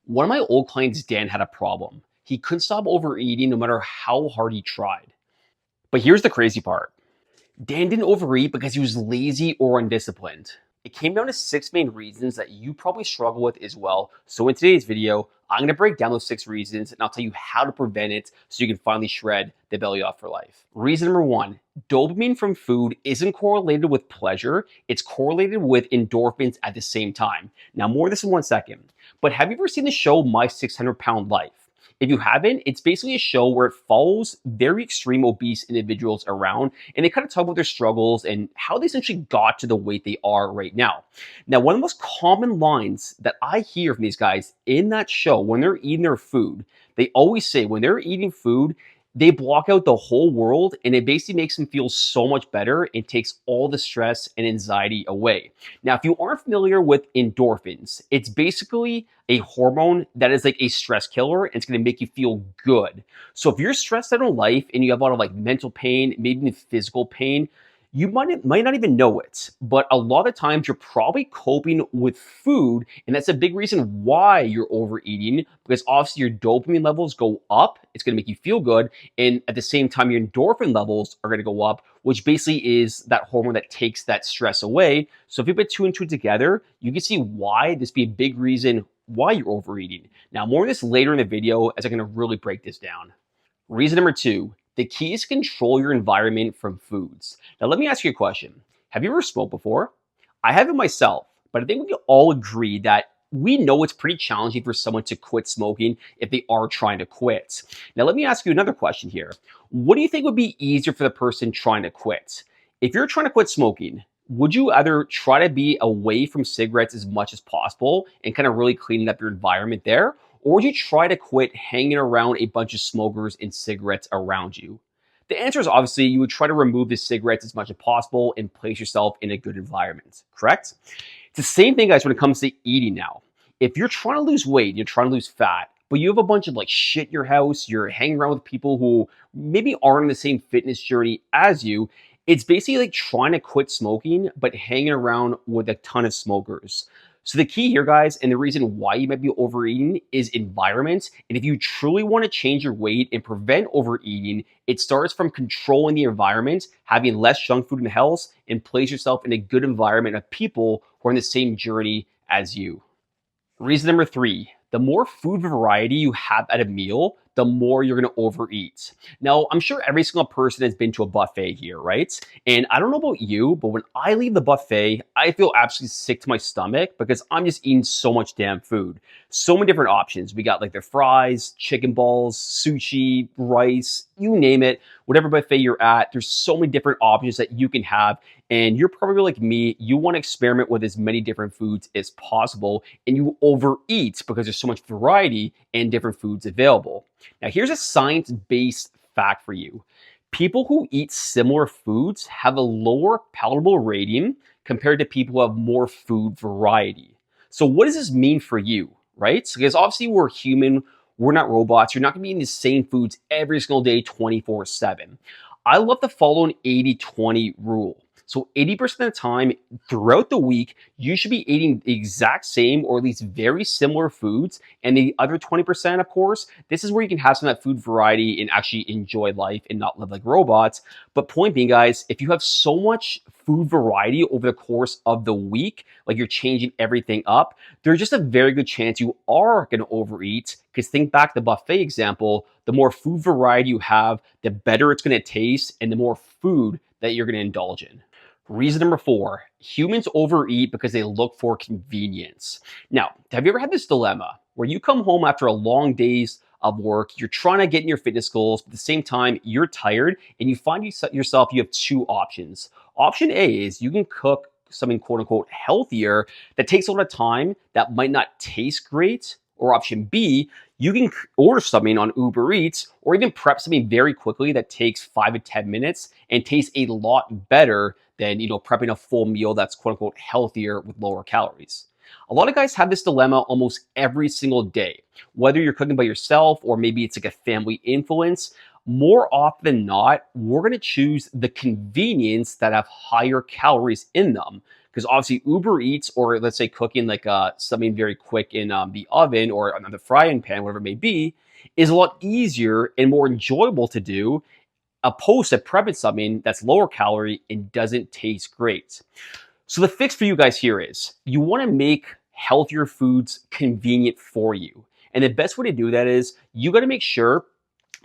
One of my old clients, Dan, had a problem. He couldn't stop overeating no matter how hard he tried. But here's the crazy part. Dan didn't overeat because he was lazy or undisciplined. It came down to 6 main reasons that you probably struggle with as well. So in today's video, I'm going to break down those 6 reasons and I'll tell you how to prevent it so you can finally shred the belly off for life. Reason number 1, dopamine from food isn't correlated with pleasure. It's correlated with endorphins at the same time. Now more of this in 1 second. But have you ever seen the show My 600-Pound Life? If you haven't, it's basically a show where it follows very extreme obese individuals around and they kind of talk about their struggles and how they essentially got to the weight they are right now. Now, one of the most common lines that I hear from these guys in that show when they're eating their food, they always say when they're eating food, they block out the whole world and it basically makes them feel so much better and takes all the stress and anxiety away. Now, if you aren't familiar with endorphins, it's basically a hormone that is like a stress killer and it's going to make you feel good. So if you're stressed out in life and you have a lot of like mental pain, maybe even physical pain, you might not even know it, but a lot of times you're probably coping with food, and that's a big reason why you're overeating, because obviously your dopamine levels go up, it's going to make you feel good, and at the same time your endorphin levels are going to go up, which basically is that hormone that takes that stress away. So if you put two and two together, you can see why this be a big reason why you're overeating. Now more of this later in the video as I'm going to really break this down. Reason number 2, the key is to control your environment from foods. Now, let me ask you a question. Have you ever smoked before? I haven't myself, but I think we can all agree that we know it's pretty challenging for someone to quit smoking if they are trying to quit. Now, let me ask you another question here. What do you think would be easier for the person trying to quit? If you're trying to quit smoking, would you either try to be away from cigarettes as much as possible and kind of really cleaning up your environment there? Or would you try to quit hanging around a bunch of smokers and cigarettes around you? The answer is obviously you would try to remove the cigarettes as much as possible and place yourself in a good environment, correct? It's the same thing, guys, when it comes to eating now. If you're trying to lose weight, you're trying to lose fat, but you have a bunch of like shit in your house, you're hanging around with people who maybe aren't on the same fitness journey as you, it's basically like trying to quit smoking, but hanging around with a ton of smokers. So the key here, guys, and the reason why you might be overeating is environment. And if you truly want to change your weight and prevent overeating, it starts from controlling the environment, having less junk food in the house, and place yourself in a good environment of people who are on the same journey as you. Reason number 3, the more food variety you have at a meal, the more you're going to overeat. Now, I'm sure every single person has been to a buffet here, right? And I don't know about you, but when I leave the buffet, I feel absolutely sick to my stomach because I'm just eating so much damn food. So many different options. We got like the fries, chicken balls, sushi, rice, you name it. Whatever buffet you're at, there's so many different options that you can have. And you're probably like me, you want to experiment with as many different foods as possible, and you overeat because there's so much variety and different foods available. Now, here's a science-based fact for you. People who eat similar foods have a lower palatable rating compared to people who have more food variety. So what does this mean for you, right? Because obviously we're human, we're not robots. You're not going to be eating the same foods every single day, 24/7. I love to follow an 80-20 rule. So 80% of the time throughout the week, you should be eating the exact same or at least very similar foods. And the other 20%, of course, this is where you can have some of that food variety and actually enjoy life and not live like robots. But point being, guys, if you have so much food variety over the course of the week, like you're changing everything up, there's just a very good chance you are going to overeat. Because think back to the buffet example, the more food variety you have, the better it's going to taste and the more food that you're going to indulge in. Reason number 4, humans overeat because they look for convenience. Now, have you ever had this dilemma where you come home after a long days of work, you're trying to get in your fitness goals, but at the same time, you're tired and you find yourself, you have 2 options. Option A is you can cook something quote unquote healthier that takes a lot of time that might not taste great. Or option B, you can order something on Uber Eats or even prep something very quickly that takes 5 to 10 minutes and tastes a lot better than, prepping a full meal that's quote unquote healthier with lower calories. A lot of guys have this dilemma almost every single day, whether you're cooking by yourself or maybe it's like a family influence. More often than not, we're going to choose the convenience that have higher calories in them because obviously Uber Eats, or let's say cooking like something very quick in the oven or on the frying pan, whatever it may be, is a lot easier and more enjoyable to do opposed to prepping something that's lower calorie and doesn't taste great. So the fix for you guys here is you want to make healthier foods convenient for you. And the best way to do that is you got to make sure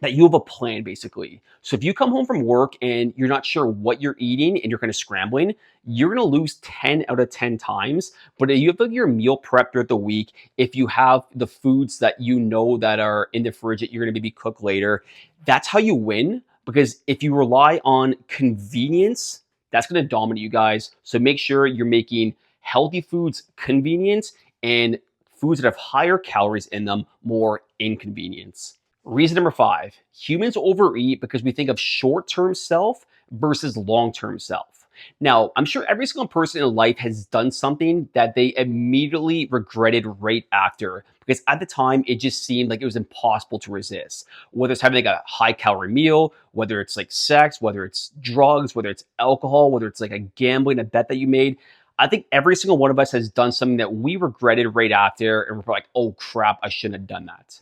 that you have a plan basically. So if you come home from work and you're not sure what you're eating and you're kind of scrambling, you're going to lose 10 out of 10 times. But if you have like your meal prep throughout the week, if you have the foods that you know that are in the fridge that you're going to maybe cook later, that's how you win. Because if you rely on convenience, that's going to dominate you guys. So make sure you're making healthy foods convenient and foods that have higher calories in them more inconvenience. Reason number 5, humans overeat because we think of short-term self versus long-term self. Now, I'm sure every single person in life has done something that they immediately regretted right after because at the time it just seemed like it was impossible to resist. Whether it's having like a high calorie meal, whether it's like sex, whether it's drugs, whether it's alcohol, whether it's like a gambling, a bet that you made. I think every single one of us has done something that we regretted right after and we're like, oh crap, I shouldn't have done that.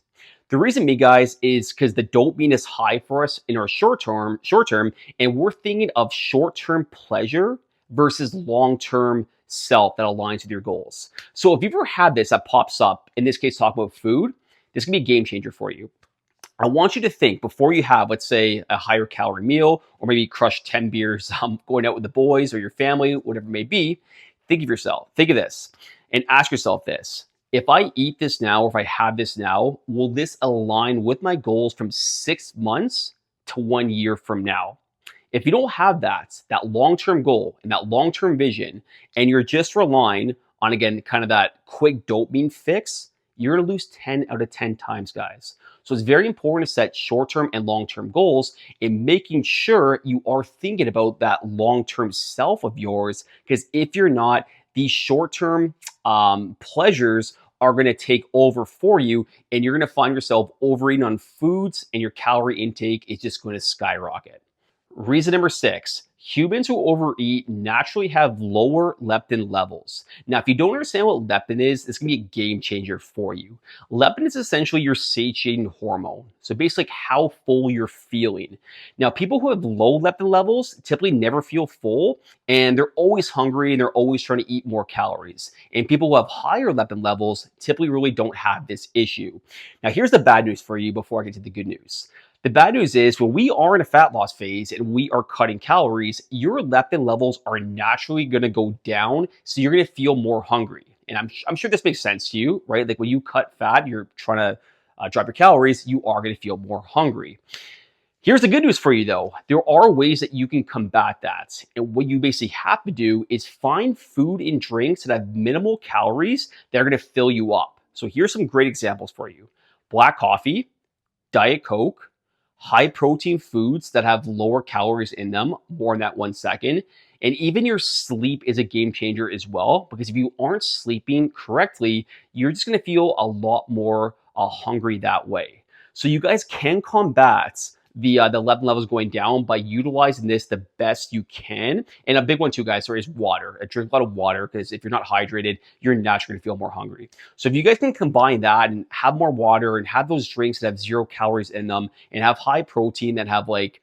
The reason me, guys, is because the dopamine is high for us in our short term, and we're thinking of short-term pleasure versus long-term self that aligns with your goals. So if you've ever had this that pops up, in this case, talk about food, this can be a game changer for you. I want you to think before you have, let's say, a higher calorie meal, or maybe crush 10 beers going out with the boys or your family, whatever it may be. Think of yourself. Think of this and ask yourself this. If I eat this now, or if I have this now, will this align with my goals from 6 months to 1 year from now? If you don't have that long-term goal and that long-term vision, and you're just relying on, again, kind of that quick dopamine fix, you're gonna lose 10 out of 10 times, guys. So it's very important to set short-term and long-term goals and making sure you are thinking about that long-term self of yours, because if you're not, these short-term pleasures are going to take over for you, and you're going to find yourself overeating on foods, and your calorie intake is just going to skyrocket. Reason number 6, humans who overeat naturally have lower leptin levels. Now, if you don't understand what leptin is, this can be a game changer for you. Leptin is essentially your satiating hormone. So basically how full you're feeling. Now, people who have low leptin levels typically never feel full, and they're always hungry and they're always trying to eat more calories. And people who have higher leptin levels typically really don't have this issue. Now, here's the bad news for you before I get to the good news. The bad news is when we are in a fat loss phase and we are cutting calories, your leptin levels are naturally going to go down. So you're going to feel more hungry. And I'm sure this makes sense to you, right? Like when you cut fat, you're trying to drop your calories, you are going to feel more hungry. Here's the good news for you though. There are ways that you can combat that. And what you basically have to do is find food and drinks that have minimal calories that are going to fill you up. So here's some great examples for you. Black coffee, Diet Coke, high protein foods that have lower calories in them, more in that 1 second. And even your sleep is a game changer as well, because if you aren't sleeping correctly, you're just going to feel a lot more hungry that way. So you guys can combat the leptin levels going down by utilizing this the best you can. And a big one too, guys, is water. Drink a lot of water, because if you're not hydrated, you're naturally going to feel more hungry. So if you guys can combine that and have more water and have those drinks that have 0 calories in them and have high protein that have like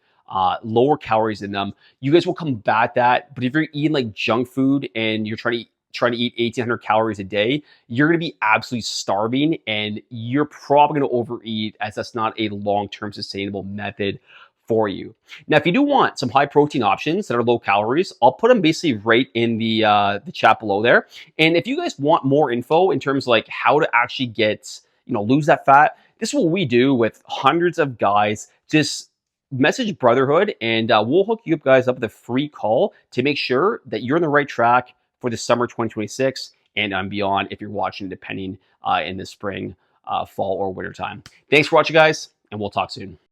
lower calories in them, you guys will combat that. But if you're eating like junk food and you're trying to eat 1,800 calories a day, you're going to be absolutely starving, and you're probably going to overeat, as that's not a long-term sustainable method for you. Now, if you do want some high protein options that are low calories, I'll put them basically right in the chat below there. And if you guys want more info in terms of like how to actually get, lose that fat, this is what we do with hundreds of guys. Just message Brotherhood, and we'll hook you guys up with a free call to make sure that you're on the right track for the summer 2026 and beyond, if you're watching depending in the spring, fall, or winter time. Thanks for watching, guys, and we'll talk soon.